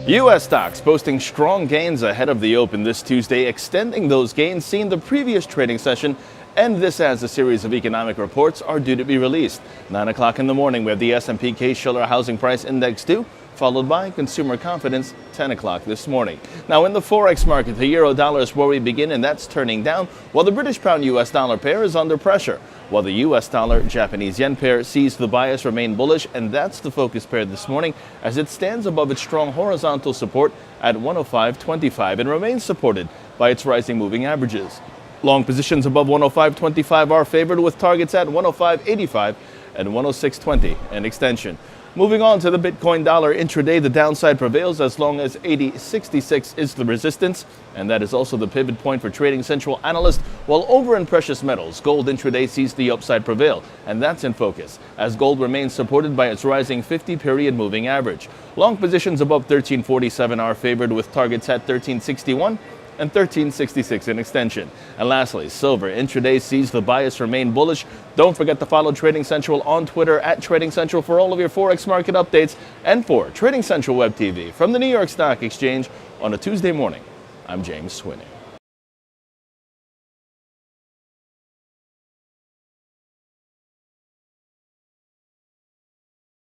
U.S. stocks posting strong gains ahead of the open this Tuesday, extending those gains seen the previous trading session. And this as a series of economic reports are due to be released. 9 o'clock in the morning, we have the S&P Case-Shiller Housing Price Index due, followed by consumer confidence, 10 o'clock this morning. Now in the Forex market, the euro-dollar is where we begin, and that's turning down, while the British pound-U.S. dollar pair is under pressure. While the U.S. dollar-Japanese yen pair sees the bias remain bullish, and that's the focus pair this morning as it stands above its strong horizontal support at 105.25 and remains supported by its rising moving averages. Long positions above 105.25 are favored with targets at 105.85 and 106.20 an extension. Moving on to the Bitcoin dollar intraday, the downside prevails as long as 80.66 is the resistance, and that is also the pivot point for Trading Central analysts. While over in precious metals, gold intraday sees the upside prevail, and that's in focus as gold remains supported by its rising 50-period moving average. Long positions above 1347 are favored with targets at 1361 and 1366 in extension. And lastly, silver intraday sees the bias remain bullish. Don't forget to follow Trading Central on Twitter at Trading Central for all of your Forex market updates and for Trading Central Web TV from the New York Stock Exchange on a Tuesday morning. I'm James Swinney.